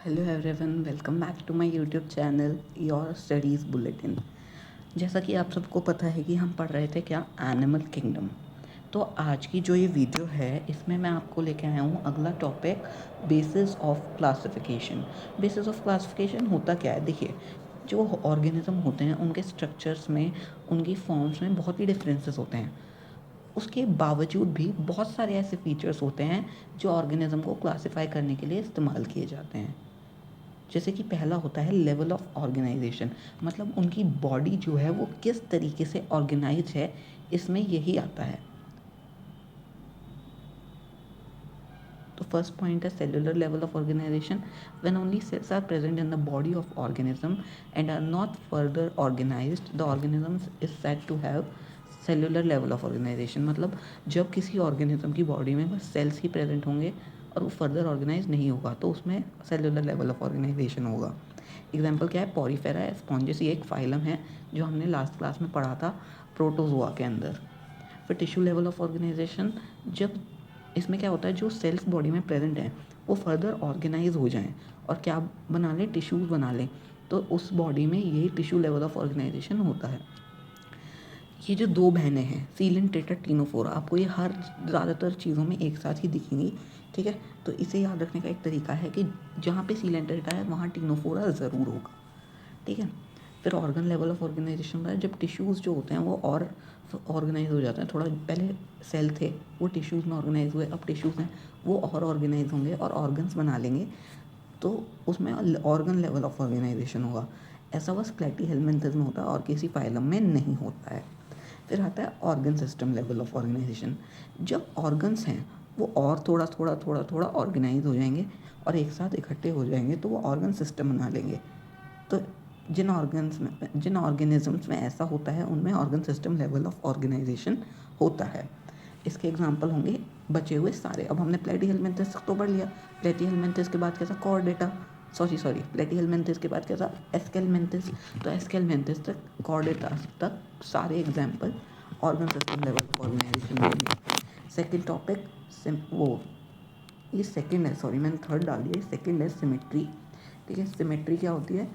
Hello everyone, welcome back to my YouTube channel your studies bulletin. जैसा कि आप सबको पता है कि हम पढ़ रहे थे क्या, एनिमल किंगडम। तो आज की जो ये वीडियो है इसमें मैं आपको लेके आया हूँ अगला topic, basis of classification. Basis of classification होता क्या है, देखिए जो ऑर्गेनिज्म होते हैं उनके स्ट्रक्चर्स में, उनकी फॉर्म्स में बहुत ही डिफरेंसेस होते हैं। उसके बावजूद भी बहुत सारे ऐसे फीचर्स होते हैं जो ऑर्गेनिज्म को क्लासिफाई करने के लिए इस्तेमाल किए जाते हैं। जैसे कि पहला होता है लेवल ऑफ ऑर्गेनाइजेशन, मतलब उनकी बॉडी जो है वो किस तरीके से ऑर्गेनाइज है, इसमें यही आता है। तो फर्स्ट पॉइंट है cellular level of organization. When only cells are present in the body of organism and are not further organized, the organism is said to have cellular level of organization. मतलब जब किसी organism की body में बस sales ही present होंगे और वो further organise नहीं होगा तो उसमें सेलुलर लेवल ऑफ ऑर्गेनाइजेशन होगा। एग्जाम्पल क्या है, पॉरीफेरा स्पॉन्जेस, ये एक फाइलम है जो हमने लास्ट क्लास में पढ़ा था प्रोटोजोआ के अंदर। फिर टिश्यू लेवल ऑफ ऑर्गेनाइजेशन, जब इसमें क्या होता है, जो सेल्स बॉडी में प्रेजेंट हैं वो फर्दर ऑर्गेनाइज हो जाएं और क्या बना लें, टिश्यूज़ बना लें, तो उस बॉडी में यही टिश्यू लेवल ऑफ ऑर्गेनाइजेशन होता है। ये जो दो बहनें हैं सीलेंट टेट्रा टीनोफोरा, आपको ये हर ज़्यादातर चीज़ों में एक साथ ही दिखेंगी, ठीक है। तो इसे याद रखने का एक तरीका है कि जहाँ पे सीलेंट टेट्रा है वहाँ टीनोफोरा ज़रूर होगा, ठीक है। फिर ऑर्गन लेवल ऑफ ऑर्गेनाइजेशन है, जब टिश्यूज़ जो होते हैं वो और ऑर्गेनाइज हो जाते हैं। थोड़ा पहले सेल थे वो टिश्यूज़ में ऑर्गेनाइज हुए, अब टिश्यूज़ हैं वो और ऑर्गेनाइज होंगे और ऑर्गन्स बना लेंगे, तो उसमें ऑर्गन लेवल ऑफ ऑर्गेनाइजेशन होगा। ऐसा बस प्लेटीहेल्मिन्थेस में होता है और किसी फाइलम में नहीं होता है। फिर आता है organ system level of organization. जब ऑर्गन्स हैं वो और थोड़ा थोड़ा थोड़ा थोड़ा ऑर्गेनाइज हो जाएंगे और एक साथ इकट्ठे हो जाएंगे तो वो ऑर्गन सिस्टम बना लेंगे। तो जिन ऑर्गेनिजम्स में ऐसा होता है उनमें organ system level of organization होता है। इसके एग्जांपल होंगे बचे हुए सारे। अब हमने प्लेटीहेल्मिन्थेस तो पढ़ लिया, प्लेटीहेल्मिन्थेस के बाद कैसा कॉर्डेटा, प्लेटीहेल्मिन्थेस के बाद कैसा एस्केलमेंथिस। तो एस्केलमेंथिस तक, कॉर्डेटा तक सारे example organ system level of organization होंगे। सेकेंड टॉपिक वो ये सेकेंड है, सॉरी मैंने थर्ड डाल दिया, सेकेंड है सिमेट्री, ठीक है। सिमेट्री क्या होती है,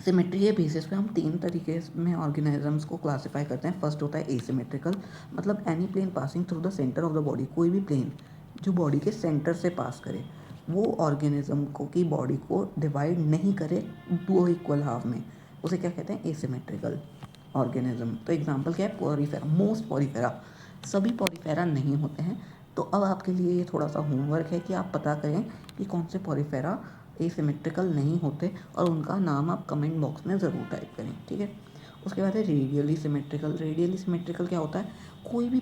सिमेट्री के बेसिस पे हम तीन तरीके में ऑर्गेनिजम्स को क्लासिफाई करते हैं। फर्स्ट होता है एसिमेट्रिकल, मतलब any plane passing through the centre of the body, कोई भी प्लेन जो बॉडी के सेंटर से पास करे, वो ऑर्गेनिज्म को की बॉडी को डिवाइड नहीं करे दो इक्वल हाफ में, उसे क्या कहते हैं, एसिमेट्रिकल ऑर्गेनिज्म। तो एग्जांपल क्या है, पॉरीफेरा, मोस्ट पॉरीफेरा, सभी पॉरीफेरा नहीं होते हैं। तो अब आपके लिए ये थोड़ा सा होमवर्क है कि आप पता करें कि कौन से पॉरीफेरा एसिमेट्रिकल नहीं होते और उनका नाम आप कमेंट बॉक्स में ज़रूर टाइप करें, ठीक है। उसके बाद है रेडियली सिमेट्रिकल। रेडियली सिमेट्रिकल क्या होता है, कोई भी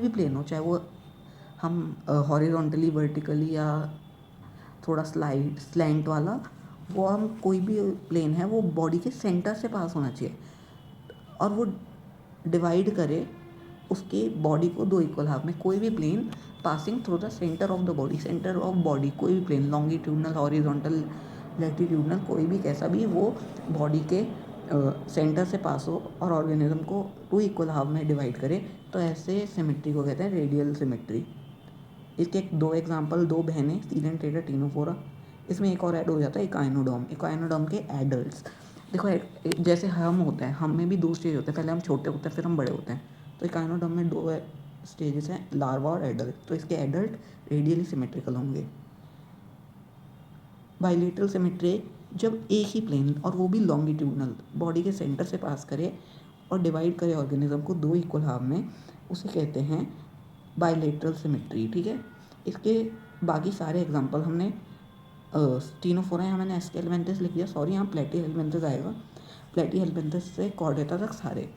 प्लेन हो, चाहे वो हम हॉरिजॉन्टली, वर्टिकली या थोड़ा स्लैंट वाला, वो हम कोई भी प्लेन है वो बॉडी के सेंटर से पास होना चाहिए और वो डिवाइड करे उसके बॉडी को दो इक्वल हाफ में। कोई भी plane passing through the centre of the body, centre of body, कोई भी प्लेन, लॉन्गिट्यूडनल, हॉरिजॉन्टल, लैटिट्यूडनल, कोई भी कैसा भी, वो बॉडी के सेंटर से पास हो और ऑर्गेनिज्म को टू इक्वल हाफ में डिवाइड करे, तो ऐसे सिमेट्री को कहते हैं रेडियल सिमेट्री। इसके दो एग्जांपल, दो बहनें सीलेंट टेट्रा टीनोफोरा। इसमें एक और ऐड हो जाता है इकाइनोडर्म, इकाइनोडर्म के एडल्ट्स। देखो जैसे हम होते हैं, हम में भी दो स्टेज होते हैं, पहले हम छोटे होते हैं फिर हम बड़े होते हैं। तो इकाइनोडर्म में दो स्टेजेस हैं, लार्वा और एडल्ट। तो इसके एडल्ट रेडियली सिमेट्रिकल होंगे। बाइलेटरल सिमेट्री, जब एक ही प्लेन और वो भी लॉन्गिट्यूडनल बॉडी के सेंटर से पास करे और डिवाइड करे ऑर्गेनिज्म को दो इक्वल हाफ में, उसे कहते हैं बाइलेटरल सिमेट्री, ठीक है। इसके बाकी सारे एग्जांपल हमने टीनोफोरा, यहाँ मैंने एस्केलमेंथिस लिख दिया, सॉरी यहाँ प्लेटीहेल्मिन्थेस आएगा, प्लेटीहेल्मिन्थेस से कॉर्डेटा तक सारे।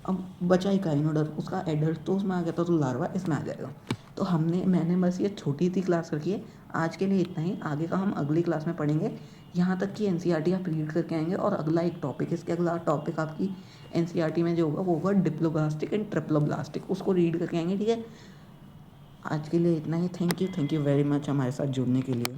अब बचा इकाइनोडर्म, उसका एडल्ट तो उसमें आ गया था, तो लार्वा इसमें आ जाएगा। तो मैंने बस ये छोटी सी क्लास रखी है, आज के लिए इतना ही। आगे का हम अगली क्लास में पढ़ेंगे। यहाँ तक कि एनसीईआरटी आप रीड करके आएंगे और अगला एक टॉपिक, इसके अगला टॉपिक आपकी एनसीईआरटी में जो होगा वो होगा डिप्लोब्लास्टिक एंड ट्रिप्लोब्लास्टिक, उसको रीड करके आएंगे, ठीक है। आज के लिए इतना ही। थैंक यू वेरी मच हमारे साथ जुड़ने के लिए।